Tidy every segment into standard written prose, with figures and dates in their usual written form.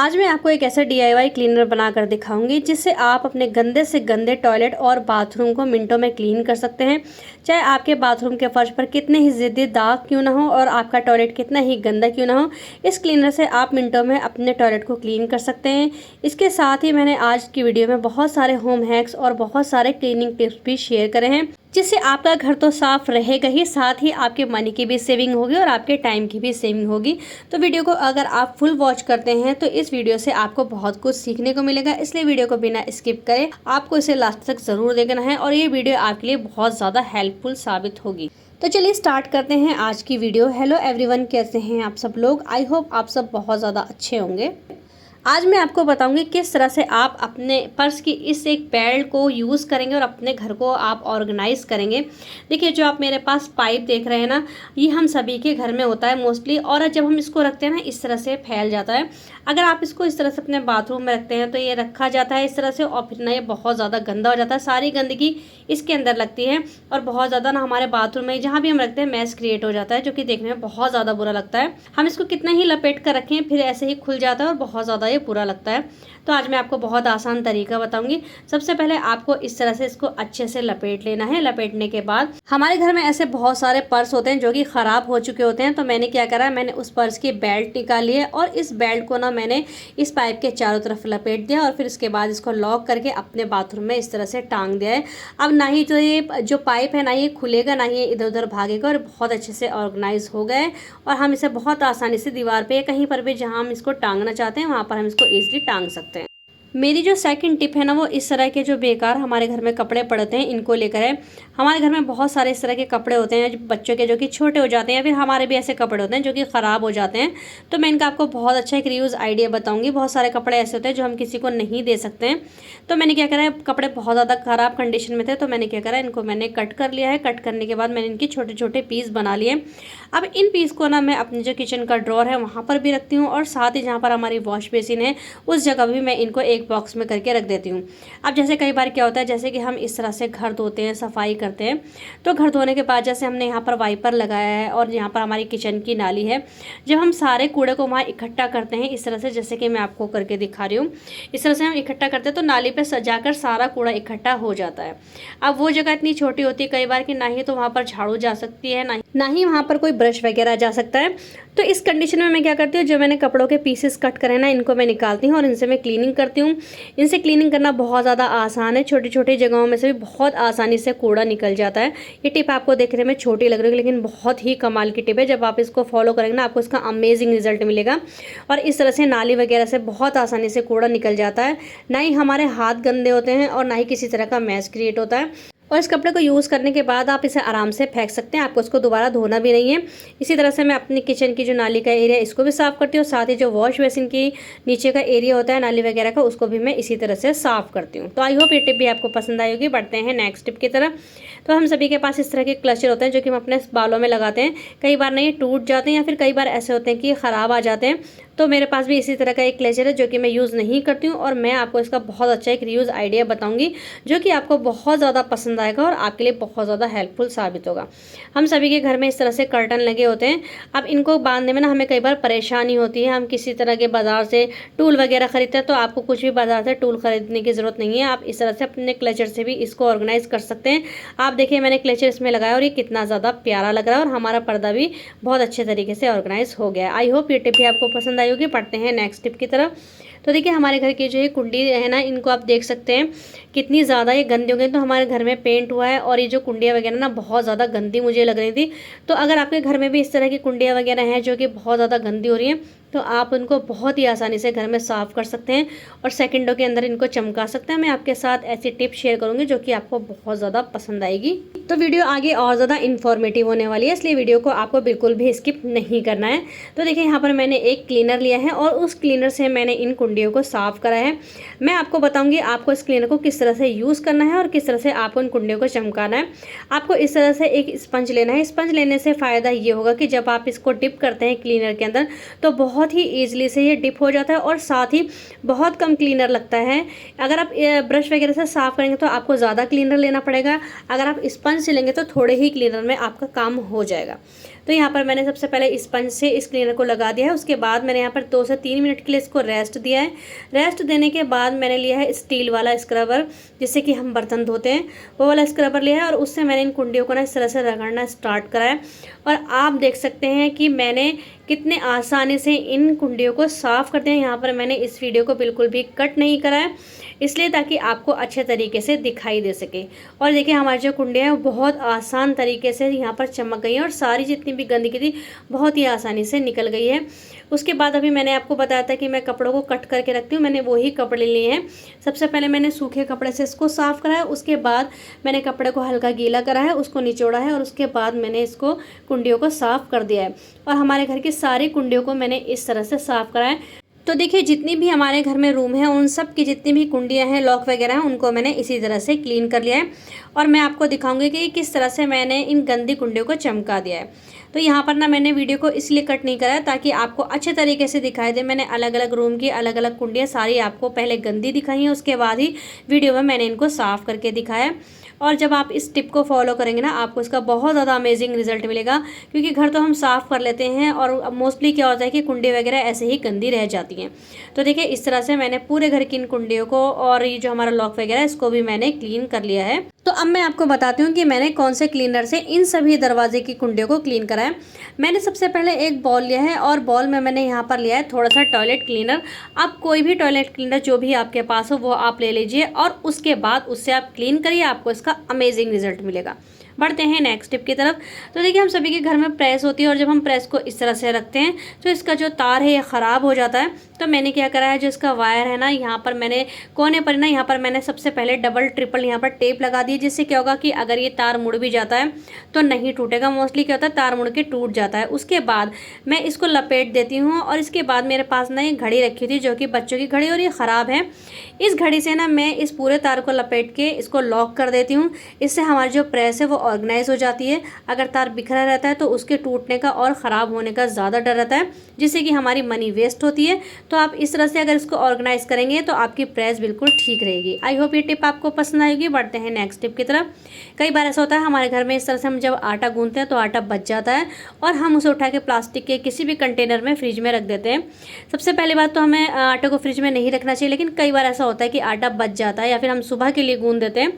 आज मैं आपको एक ऐसा DIY क्लीनर बनाकर दिखाऊंगी जिससे आप अपने गंदे से गंदे टॉयलेट और बाथरूम को मिनटों में क्लीन कर सकते हैं। चाहे आपके बाथरूम के फर्श पर कितने ही ज़िद्दी दाग क्यों ना हो और आपका टॉयलेट कितना ही गंदा क्यों ना हो, इस क्लीनर से आप मिनटों में अपने टॉयलेट को क्लीन कर सकते हैं। इसके साथ ही मैंने आज की वीडियो में बहुत सारे होम हैक्स और बहुत सारे क्लीनिंग टिप्स भी शेयर करे हैं, जिससे आपका घर तो साफ रहेगा ही, साथ ही आपके मनी की भी सेविंग होगी और आपके टाइम की भी सेविंग होगी। तो वीडियो को अगर आप फुल वॉच करते हैं तो इस वीडियो से आपको बहुत कुछ सीखने को मिलेगा, इसलिए वीडियो को बिना स्किप करें आपको इसे लास्ट तक ज़रूर देखना है और ये वीडियो आपके लिए बहुत ज़्यादा हेल्पफुल साबित होगी। तो चलिए स्टार्ट करते हैं आज की वीडियो। हेलो एवरीवन, कैसे हैं आप सब लोग? आई होप आप सब बहुत ज़्यादा अच्छे होंगे। आज मैं आपको बताऊंगी किस तरह से आप अपने पर्स की इस एक बेल्ट को यूज़ करेंगे और अपने घर को आप ऑर्गेनाइज करेंगे। देखिए, जो आप मेरे पास पाइप देख रहे हैं ना, ये हम सभी के घर में होता है मोस्टली, और जब हम इसको रखते हैं ना इस तरह से फैल जाता है। अगर आप इसको इस तरह से अपने बाथरूम में रखते हैं तो ये रखा जाता है इस तरह से, और फिर ना ये बहुत ज़्यादा गंदा हो जाता है, सारी गंदगी इसके अंदर लगती है और बहुत ज़्यादा ना हमारे बाथरूम में जहाँ भी हम रखते हैं मैस क्रिएट हो जाता है, जो कि देखने में बहुत ज़्यादा बुरा लगता है। हम इसको कितना ही लपेट कर रखें फिर ऐसे ही खुल जाता है और बहुत ज़्यादा ये बुरा लगता है। तो आज मैं आपको बहुत आसान तरीका बताऊंगी। सबसे पहले आपको इस तरह से इसको अच्छे से लपेट लेना है। लपेटने के बाद हमारे घर में ऐसे बहुत सारे पर्स होते हैं जो कि ख़राब हो चुके होते हैं, तो मैंने क्या करा, मैंने उस पर्स की बेल्ट निकाली है और इस बेल्ट को ना मैंने इस पाइप के चारों तरफ लपेट दिया और फिर इसके बाद इसको लॉक करके अपने बाथरूम में इस तरह से टांग दिया है। अब ना ही जो पाइप है ना ये खुलेगा, ना ही इधर उधर भागेगा और बहुत अच्छे से ऑर्गेनाइज हो गए और हम इसे बहुत आसानी से दीवार पे कहीं पर भी जहाँ हम इसको टांगना चाहते हैं वहाँ पर हम इसको ईजिली टांग सकते हैं। मेरी जो सेकंड टिप है ना, वो इस तरह के जो बेकार हमारे घर में कपड़े पड़ते हैं इनको लेकर है। हमारे घर में बहुत सारे इस तरह के कपड़े होते हैं बच्चों के, जो कि छोटे हो जाते हैं, या फिर हमारे भी ऐसे कपड़े होते हैं जो कि ख़राब हो जाते हैं। तो मैं इनका आपको बहुत अच्छा एक रीयूज़ आइडिया बताऊंगी। बहुत सारे कपड़े ऐसे होते हैं जो हम किसी को नहीं दे सकते हैं। तो मैंने क्या करा है, कपड़े बहुत ज़्यादा ख़राब कंडीशन में थे तो मैंने क्या करा, इनको मैंने कट कर लिया है। कट करने के बाद मैंने इनके छोटे छोटे पीस बना लिए। अब इन पीस को ना मैं अपने जो किचन का ड्रॉर है वहाँ पर भी रखती हूँ और साथ ही जहाँ पर हमारी वॉश बेसिन है उस जगह भी मैं इनको एक बॉक्स में करके रख देती हूँ। अब जैसे कई बार क्या होता है, जैसे कि हम इस तरह से घर धोते हैं, सफाई करते हैं, तो घर धोने के बाद जैसे हमने यहाँ पर वाइपर लगाया है और यहाँ पर हमारी किचन की नाली है, जब हम सारे कूड़े को वहाँ इकट्ठा करते हैं इस तरह से, जैसे कि मैं आपको करके दिखा रही हूँ, इस तरह से हम इकट्ठा करते हैं तो नाली पर सजाकर सारा कूड़ा इकट्ठा हो जाता है। अब वो जगह इतनी छोटी होती है कई बार कि ना ही तो वहाँ पर झाड़ू जा सकती है, ना ही वहाँ पर कोई ब्रश वगैरह जा सकता है। तो इस कंडीशन में मैं क्या करती हूँ, जो मैंने कपड़ों के पीसेस कट करे ना इनको मैं निकालती हूँ और इनसे मैं क्लीनिंग करती हूँ। इनसे क्लीनिंग करना बहुत ज़्यादा आसान है, छोटी छोटी जगहों में से भी बहुत आसानी से कूड़ा निकल जाता है। ये टिप आपको देखने में छोटी लग रही है लेकिन बहुत ही कमाल की टिप है। जब आप इसको फॉलो करेंगे ना आपको इसका अमेजिंग रिजल्ट मिलेगा और इस तरह से नाली वगैरह से बहुत आसानी से कूड़ा निकल जाता है। ना ही हमारे हाथ गंदे होते हैं और ना ही किसी तरह का मैस क्रिएट होता है। और इस कपड़े को यूज़ करने के बाद आप इसे आराम से फेंक सकते हैं, आपको इसको दोबारा धोना भी नहीं है। इसी तरह से मैं अपनी किचन की जो नाली का एरिया इसको भी साफ़ करती हूँ, साथ ही जो वॉश बेसिन की नीचे का एरिया होता है नाली वगैरह का उसको भी मैं इसी तरह से साफ़ करती हूँ। तो आई होप ये टिप भी आपको पसंद आई होगी। बढ़ते हैं नेक्स्ट टिप की तरफ। तो हम सभी के पास इस तरह के क्लचर होते हैं जो कि हम अपने बालों में लगाते हैं। कई बार नहीं टूट जाते हैं या फिर कई बार ऐसे होते हैं कि ख़राब आ जाते हैं। तो मेरे पास भी इसी तरह का एक क्लचर है जो कि मैं यूज़ नहीं करती हूँ और मैं आपको इसका बहुत अच्छा एक रीयूज़ आइडिया बताऊंगी जो कि आपको बहुत ज़्यादा पसंद आएगा और आपके लिए बहुत ज़्यादा हेल्पफुल साबित होगा। हम सभी के घर में इस तरह से कर्टन लगे होते हैं। अब इनको बांधने में ना हमें कई बार परेशानी होती है। हम किसी तरह के बाज़ार से टूल वगैरह खरीदते हैं, तो आपको कुछ भी बाज़ार से टूल खरीदने की ज़रूरत नहीं है। आप इस तरह से अपने क्लचर से भी इसको ऑर्गेनाइज कर सकते हैं। आप देखिए मैंने क्लचर इसमें लगाया और ये कितना ज़्यादा प्यारा लग रहा है और हमारा पर्दा भी बहुत अच्छे तरीके से ऑर्गेनाइज हो गया है। आई होप ये टिप भी आपको पसंद आई होगी। पढ़ते हैं नेक्स्ट टिप की तरफ। तो देखिए हमारे घर की जो ये कुंडी है ना, इनको आप देख सकते हैं कितनी ज़्यादा ये गंदी हो गई। तो हमारे घर में पेंट हुआ है और ये जो कुंडियाँ वगैरह ना बहुत ज़्यादा गंदी मुझे लग रही थी। तो अगर आपके घर में भी इस तरह की कुंडियाँ वगैरह हैं जो कि बहुत ज़्यादा गंदी हो रही हैं, तो आप उनको बहुत ही आसानी से घर में साफ़ कर सकते हैं और सेकंडों के अंदर इनको चमका सकते हैं। मैं आपके साथ ऐसी टिप शेयर करूंगी जो कि आपको बहुत ज़्यादा पसंद आएगी। तो वीडियो आगे और ज़्यादा इन्फॉर्मेटिव होने वाली है, इसलिए वीडियो को आपको बिल्कुल भी स्किप नहीं करना है। तो देखिए यहाँ पर मैंने एक क्लीनर लिया है और उस क्लीनर से मैंने इन कुंडियों को साफ़ करा है। मैं आपको बताऊँगी आपको इस क्लीनर को किस तरह से यूज़ करना है और किस तरह से आपको इन कुंडियों को चमकाना है। आपको इस तरह से एक स्पंज लेना है। स्पंज लेने से फ़ायदा ये होगा कि जब आप इसको डिप करते हैं क्लीनर के अंदर तो बहुत ही ईजिली से ये डिप हो जाता है और साथ ही बहुत कम क्लीनर लगता है। अगर आप ब्रश वगैरह से साफ़ करेंगे तो आपको ज़्यादा क्लीनर लेना पड़ेगा, अगर आप स्पंज से लेंगे तो थोड़े ही क्लीनर में आपका काम हो जाएगा। तो यहाँ पर मैंने सबसे पहले स्पंज से इस क्लीनर को लगा दिया है। उसके बाद मैंने यहाँ पर 2 से 3 मिनट के लिए इसको रेस्ट दिया है। रेस्ट देने के बाद मैंने लिया है स्टील वाला स्क्रबर, जिससे कि हम बर्तन धोते हैं, वो वाला स्क्रबर लिया है और उससे मैंने इन कुंडियों को ना इस तरह से रगड़ना स्टार्ट करा है। और आप देख सकते हैं कि मैंने कितने आसानी से इन कुंडियों को साफ़ कर दिया है। यहाँ पर मैंने इस वीडियो को बिल्कुल भी कट नहीं करा है, इसलिए ताकि आपको अच्छे तरीके से दिखाई दे सके। और देखिए हमारी जो कुंडियाँ हैं वो बहुत आसान तरीके से यहाँ पर चमक गई हैं और सारी जितनी भी गंदगी थी बहुत ही आसानी से निकल गई है। उसके बाद अभी मैंने आपको बताया था कि मैं कपड़ों को कट करके रखती हूँ, मैंने वही कपड़े लिए हैं। सबसे पहले मैंने सूखे कपड़े से इसको साफ़ करा है, उसके बाद मैंने कपड़े को हल्का गीला करा है, उसको निचोड़ा है और उसके बाद मैंने इसको कुंडियों को साफ़ कर दिया है। और हमारे घर की सारी कुंडियों को मैंने इस तरह से साफ़ करा है। तो देखिए जितनी भी हमारे घर में रूम है उन सब की जितनी भी कुंडियाँ हैं, लॉक वगैरह हैं, उनको मैंने इसी तरह से क्लीन कर लिया है। और मैं आपको दिखाऊंगी कि किस तरह से मैंने इन गंदी कुंडियों को चमका दिया है। तो यहाँ पर ना मैंने वीडियो को इसलिए कट नहीं करा है ताकि आपको अच्छे तरीके से दिखाई दे। मैंने अलग अलग रूम की अलग अलग कुंडियाँ सारी आपको पहले गंदी दिखाई हैं, उसके बाद ही वीडियो में मैंने इनको साफ़ करके दिखाया है। और जब आप इस टिप को फॉलो करेंगे ना, आपको इसका बहुत ज़्यादा अमेजिंग रिजल्ट मिलेगा, क्योंकि घर तो हम साफ़ कर लेते हैं और मोस्टली क्या होता है कि कुंडी वगैरह ऐसे ही गंदी रह जाती हैं। तो देखिए इस तरह से मैंने पूरे घर की इन कुंडियों को और ये जो हमारा लॉक वगैरह है इसको भी मैंने क्लीन कर लिया है। तो अब मैं आपको बताती हूँ कि मैंने कौन से क्लीनर से इन सभी दरवाजे की कुंडियों को क्लीन करा है। मैंने सबसे पहले एक बॉल लिया है और बॉल में मैंने यहाँ पर लिया है थोड़ा सा टॉयलेट क्लीनर। आप कोई भी टॉयलेट क्लीनर जो भी आपके पास हो वो आप ले लीजिए और उसके बाद उससे आप क्लीन करिए, आपको इसका अमेजिंग रिजल्ट मिलेगा। बढ़ते हैं नेक्स्ट टिप की तरफ। तो देखिए हम सभी के घर में प्रेस होती है और जब हम प्रेस को इस तरह से रखते हैं तो इसका जो तार है ये ख़राब हो जाता है। तो मैंने क्या करा है, जो इसका वायर है ना, यहाँ पर मैंने कोने पर ना, यहाँ पर मैंने सबसे पहले डबल ट्रिपल यहाँ पर टेप लगा दी, जिससे क्या होगा कि अगर ये तार मुड़ भी जाता है तो नहीं टूटेगा। मोस्टली क्या होता है तार मुड़ के टूट जाता है। उसके बाद मैं इसको लपेट देती हूँ और इसके बाद मेरे पास ना ये घड़ी रखी थी जो कि बच्चों की घड़ी, और ये ख़राब है। इस घड़ी से ना मैं इस पूरे तार को लपेट के इसको लॉक कर देती हूँ। इससे हमारी जो प्रेस है वो ऑर्गेनाइज हो जाती है। अगर तार बिखरा रहता है तो उसके टूटने का और ख़राब होने का ज़्यादा डर रहता है, जिससे कि हमारी मनी वेस्ट होती है। तो आप इस तरह से अगर इसको ऑर्गेनाइज करेंगे तो आपकी प्रेस बिल्कुल ठीक रहेगी। आई होप ये टिप आपको पसंद आएगी। बढ़ते हैं नेक्स्ट टिप की तरफ। कई बार ऐसा होता है हमारे घर में इस तरह से हम जब आटा गूंथते हैं तो आटा बच जाता है और हम उसे उठा के प्लास्टिक के किसी भी कंटेनर में फ्रिज में रख देते हैं। सबसे पहली बात तो हमें आटे को फ्रिज में नहीं रखना चाहिए, लेकिन कई बार ऐसा होता है कि आटा बच जाता है या फिर हम सुबह के लिए गूंथ देते हैं।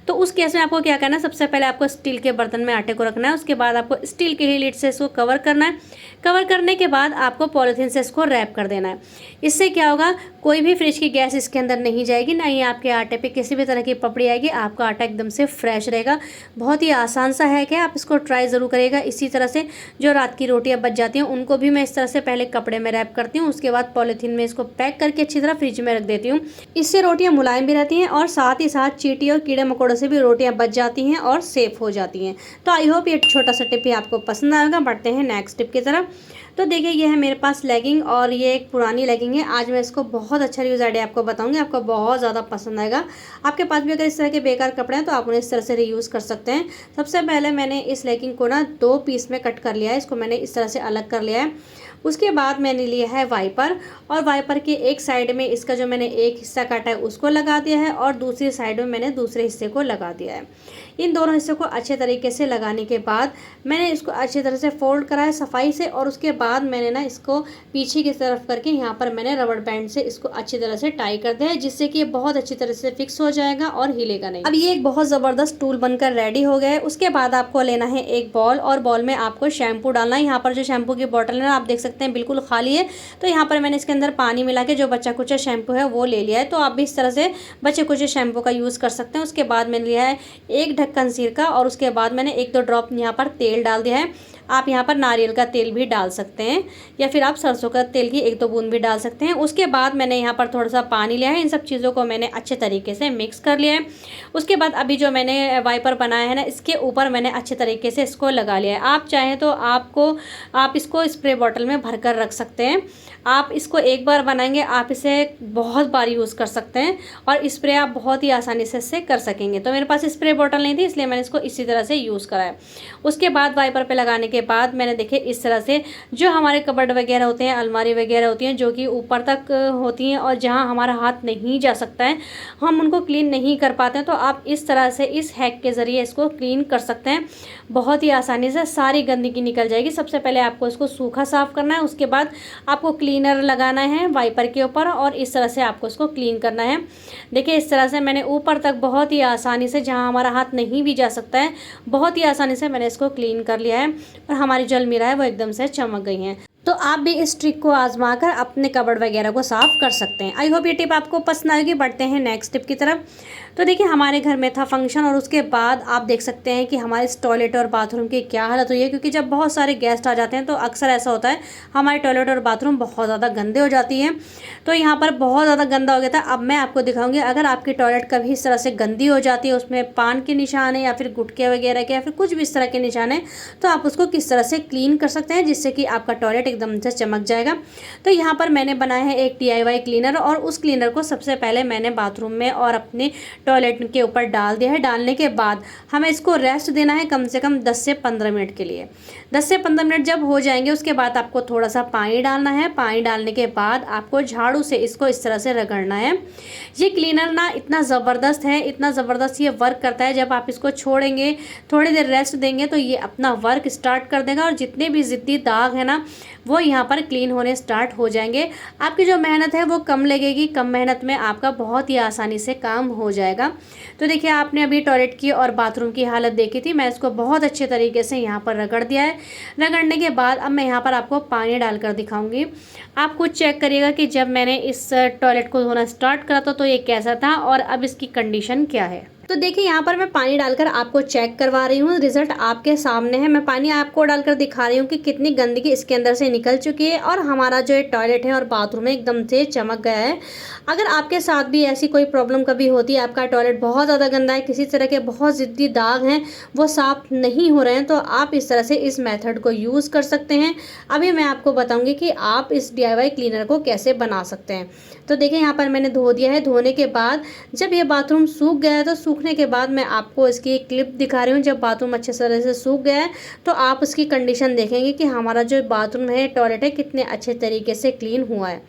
तो उस केस में आपको क्या करना है, सबसे पहले आपको स्टील के बर्तन में आटे को रखना है। उसके बाद आपको स्टील के ही लिड से इसको कवर करना है। कवर करने के बाद आपको पॉलीथीन से इसको रैप कर देना है। इससे क्या होगा, कोई भी फ्रिज की गैस इसके अंदर नहीं जाएगी, ना ही आपके आटे पे किसी भी तरह की पपड़ी आएगी। आपका आटा एकदम से फ्रेश रहेगा। बहुत ही आसान सा है कि आप इसको ट्राई ज़रूर करिएगा। इसी तरह से जो रात की रोटियां बच जाती हैं उनको भी मैं इस तरह से पहले कपड़े में रैप करती हूँ, उसके बाद पॉलीथीन में इसको पैक करके अच्छी तरह फ्रिज में रख देती हूँ। इससे रोटियाँ मुलायम भी रहती हैं और साथ ही साथ चींटी और कीड़े मकोड़ों से भी रोटियाँ बच जाती हैं और सेफ हो जाती हैं। तो आई होप ये छोटा सा टिप भी आपको पसंद आएगा। बढ़ते हैं नेक्स्ट टिप की तरफ। तो देखिए ये है मेरे पास लेगिंग और ये एक पुरानी लेगिंग है। आज मैं इसको बहुत अच्छा रीयूज़ आइडिया आपको बताऊंगी, आपको बहुत ज़्यादा पसंद आएगा। आपके पास भी अगर इस तरह के बेकार कपड़े हैं तो आप उन्हें इस तरह से रीयूज़ कर सकते हैं। सबसे पहले मैंने इस लेगिंग को ना 2 पीस में कट कर लिया है। इसको मैंने इस तरह से अलग कर लिया है। उसके बाद मैंने लिया है वाइपर और वाइपर के एक साइड में इसका जो मैंने एक हिस्सा काटा है उसको लगा दिया है और दूसरी साइड में मैंने दूसरे हिस्से को लगा दिया है। इन दोनों हिस्सों को अच्छे तरीके से लगाने के बाद मैंने इसको अच्छी तरह से फोल्ड करा है सफाई से, और उसके बाद मैंने ना इसको पीछे की तरफ करके यहाँ पर मैंने रबड़ बैंड से इसको अच्छी तरह से टाई कर दिया है, जिससे कि ये बहुत अच्छी तरह से फिक्स हो जाएगा और हिलेगा नहीं। अब ये एक बहुत ज़बरदस्त टूल बनकर रेडी हो गया है। उसके बाद आपको लेना है एक बॉल और बॉल में आपको शैम्पू डालना है। यहाँ पर जो शैम्पू की बॉटल है ना, आप देख सकते हैं बिल्कुल खाली है। तो यहाँ पर मैंने इसके अंदर पानी मिला के जो बचा कुचा शैम्पू है वो ले लिया है। तो आप भी इस तरह से बचे कुचे शैम्पू का यूज़ कर सकते हैं। उसके बाद मैंने लिया है एक ढक्कन सिरका और उसके बाद मैंने 1-2 ड्रॉप यहाँ पर तेल डाल दिया है। आप यहाँ पर नारियल का तेल भी डाल सकते हैं या फिर आप सरसों का तेल की 1-2 बूंद भी डाल सकते हैं। उसके बाद मैंने यहाँ पर थोड़ा सा पानी लिया है। इन सब चीज़ों को मैंने अच्छे तरीके से मिक्स कर लिया है। उसके बाद अभी जो मैंने वाइपर बनाया है ना, इसके ऊपर मैंने अच्छे तरीके से इसको लगा लिया है। आप चाहें तो आप इसको स्प्रे बॉटल में भर कर रख सकते हैं। आप इसको एक बार बनाएंगे, आप इसे बहुत बार यूज़ कर सकते हैं और स्प्रे आप बहुत ही आसानी से इससे कर सकेंगे। तो मेरे पास स्प्रे बॉटल नहीं थी, इसलिए मैंने इसको इसी तरह से यूज़ करा है। उसके बाद वाइपर पे लगाने के बाद मैंने देखे इस तरह से जो हमारे कबर्ड वगैरह होते हैं, अलमारी वगैरह होती हैं जो कि ऊपर तक होती हैं और जहाँ हमारा हाथ नहीं जा सकता है, हम उनको क्लीन नहीं कर पाते हैं, तो आप इस तरह से इस हैक के ज़रिए इसको क्लीन कर सकते हैं। बहुत ही आसानी से सारी गंदगी निकल जाएगी। सबसे पहले आपको इसको सूखा साफ़ करना है, उसके बाद आपको क्लीनर लगाना है वाइपर के ऊपर और इस तरह से आपको इसको क्लीन करना है। देखिए इस तरह से मैंने ऊपर तक बहुत ही आसानी से, जहाँ हमारा हाथ नहीं भी जा सकता है, बहुत ही आसानी से मैंने इसको क्लीन कर लिया है और हमारी जो अलमीरा है वो एकदम से चमक गई हैं। तो आप भी इस ट्रिक को आजमा कर अपने कबर्ड वगैरह को साफ़ कर सकते हैं। आई होप ये टिप आपको पसंद आएगी। बढ़ते हैं नेक्स्ट टिप की तरफ। तो देखिए हमारे घर में था फंक्शन और उसके बाद आप देख सकते हैं कि हमारे इस टॉयलेट और बाथरूम की क्या हालत हुई है, क्योंकि जब बहुत सारे गेस्ट आ जाते हैं तो अक्सर ऐसा होता है हमारे टॉयलेट और बाथरूम बहुत ज़्यादा गंदे हो जाती हैं। तो यहाँ पर बहुत ज़्यादा गंदा हो गया था। अब मैं आपको दिखाऊंगी, अगर आपकी टॉयलेट कभी इस तरह से गंदी हो जाती है, उसमें पान के निशान है या फिर गुटके वगैरह के या फिर कुछ भी इस तरह के निशान है, तो आप उसको किस तरह से क्लीन कर सकते हैं जिससे कि आपका टॉयलेट एकदम से चमक जाएगा। तो यहाँ पर मैंने बनाया है एक DIY क्लीनर और उस क्लीनर को सबसे पहले मैंने बाथरूम में और अपने टॉयलेट के ऊपर डाल दिया है। डालने के बाद हमें इसको रेस्ट देना है कम से कम 10 से 15 मिनट के लिए। 10 से 15 मिनट जब हो जाएंगे उसके बाद आपको थोड़ा सा पानी डालना है। पानी डालने के बाद आपको झाड़ू से इसको इस तरह से रगड़ना है। ये क्लीनर ना इतना ज़बरदस्त है, इतना ज़बरदस्त ये वर्क करता है। जब आप इसको छोड़ेंगे, थोड़ी देर रेस्ट देंगे, तो ये अपना वर्क स्टार्ट कर देगा और जितने भी ज़िद्दी दाग है ना वो यहाँ पर क्लीन होने स्टार्ट हो जाएंगे। आपकी जो मेहनत है वो कम लगेगी, कम मेहनत में आपका बहुत ही आसानी से काम हो जाएगा। तो देखिए आपने अभी टॉयलेट की और बाथरूम की हालत देखी थी, मैं इसको बहुत अच्छे तरीके से यहाँ पर रगड़ दिया है। रगड़ने के बाद अब मैं यहाँ पर आपको पानी डालकर दिखाऊंगी। आप खुद चेक करिएगा कि जब मैंने इस टॉयलेट को धोना स्टार्ट करा था तो ये कैसा था और अब इसकी कंडीशन क्या है। तो देखिए यहाँ पर मैं पानी डालकर आपको चेक करवा रही हूँ, रिजल्ट आपके सामने है। मैं पानी आपको डालकर दिखा रही हूँ कि कितनी गंदगी इसके अंदर से निकल चुकी है और हमारा जो टॉयलेट है और बाथरूम है एकदम से चमक गया है। अगर आपके साथ भी ऐसी कोई प्रॉब्लम कभी होती है, आपका टॉयलेट बहुत ज़्यादा गंदा है, किसी तरह के बहुत ज़िद्दी दाग हैं, वो साफ नहीं हो रहे हैं, तो आप इस तरह से इस मेथड को यूज़ कर सकते हैं। अभी मैं आपको बताऊँगी कि आप इस DIY क्लीनर को कैसे बना सकते हैं। तो देखिए यहाँ पर मैंने धो दिया है। धोने के बाद जब ये बाथरूम सूख गया है, तो सूखने के बाद मैं आपको इसकी एक क्लिप दिखा रही हूँ। जब बाथरूम अच्छे तरह से सूख गया है तो आप उसकी कंडीशन देखेंगे कि हमारा जो बाथरूम है, टॉयलेट है, कितने अच्छे तरीके से क्लीन हुआ है।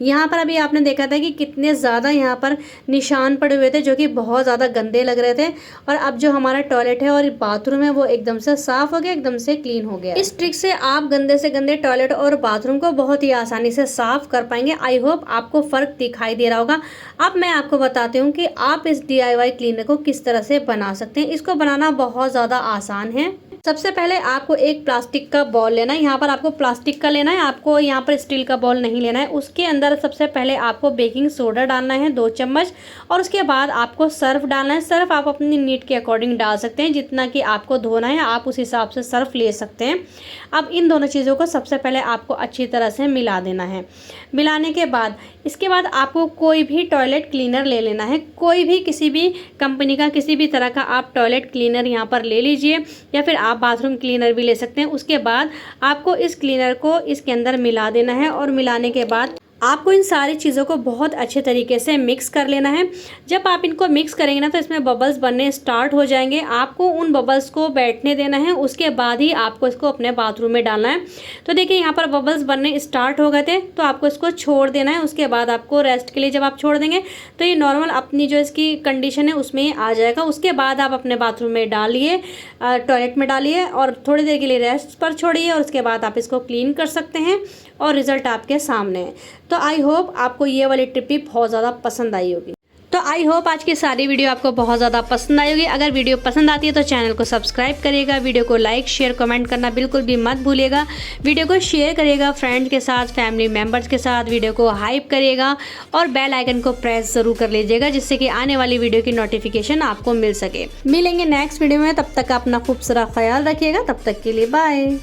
यहाँ पर अभी आपने देखा था कि कितने ज़्यादा यहाँ पर निशान पड़े हुए थे जो कि बहुत ज़्यादा गंदे लग रहे थे, और अब जो हमारा टॉयलेट है और बाथरूम है वो एकदम से साफ़ हो गया, एकदम से क्लीन हो गया। इस ट्रिक से आप गंदे से गंदे टॉयलेट और बाथरूम को बहुत ही आसानी से साफ़ कर पाएंगे। आई होप आपको फ़र्क दिखाई दे रहा होगा। अब मैं आपको बताती हूँ कि आप इस DIY क्लीनर को किस तरह से बना सकते हैं। इसको बनाना बहुत ज़्यादा आसान है। सबसे पहले आपको एक प्लास्टिक का बॉल लेना है। यहाँ पर आपको प्लास्टिक का लेना है, आपको यहाँ पर स्टील का बॉल नहीं लेना है। उसके अंदर सबसे पहले आपको बेकिंग सोडा डालना है 2 चम्मच, और उसके बाद आपको सर्फ डालना है। सर्फ आप अपनी नीड के अकॉर्डिंग डाल सकते हैं, जितना कि आपको धोना है आप उस हिसाब से सर्फ ले सकते हैं। अब इन दोनों चीज़ों को सबसे पहले आपको अच्छी तरह से मिला देना है। मिलाने के बाद इसके बाद आपको कोई भी टॉयलेट क्लीनर ले लेना है। कोई भी, किसी भी कंपनी का, किसी भी तरह का आप टॉयलेट क्लीनर यहाँ पर ले लीजिए, या फिर आप बाथरूम क्लीनर भी ले सकते हैं। उसके बाद आपको इस क्लीनर को इसके अंदर मिला देना है और मिलाने के बाद आपको इन सारी चीज़ों को बहुत अच्छे तरीके से मिक्स कर लेना है। जब आप इनको मिक्स करेंगे ना तो इसमें बबल्स बनने स्टार्ट हो जाएंगे। आपको उन बबल्स को बैठने देना है, उसके बाद ही आपको इसको अपने बाथरूम में डालना है। तो देखिए यहाँ पर बबल्स बनने स्टार्ट हो गए थे, तो आपको इसको छोड़ देना है। उसके बाद आपको रेस्ट के लिए जब आप छोड़ देंगे तो ये नॉर्मल अपनी जो इसकी कंडीशन है उसमें ही आ जाएगा। उसके बाद आप अपने बाथरूम में डालिए, टॉयलेट में डालिए और थोड़ी देर के लिए रेस्ट पर छोड़िए, और उसके बाद आप इसको क्लीन कर सकते हैं और रिज़ल्ट आपके सामने है। तो आई होप आपको ये वाली टिप भी बहुत ज़्यादा पसंद आई होगी। तो आई होप आज की सारी वीडियो आपको बहुत ज़्यादा पसंद आई होगी। अगर वीडियो पसंद आती है तो चैनल को सब्सक्राइब करिएगा, वीडियो को लाइक शेयर कमेंट करना बिल्कुल भी मत भूलिएगा। वीडियो को शेयर करिएगा फ्रेंड्स के साथ, फैमिली मेम्बर्स के साथ, वीडियो को हाइप करिएगा और बेल आइकन को प्रेस ज़रूर कर लीजिएगा, जिससे कि आने वाली वीडियो की नोटिफिकेशन आपको मिल सके। मिलेंगे नेक्स्ट वीडियो में, तब तक अपना खूब सारा ख्याल रखिएगा। तब तक के लिए बाय।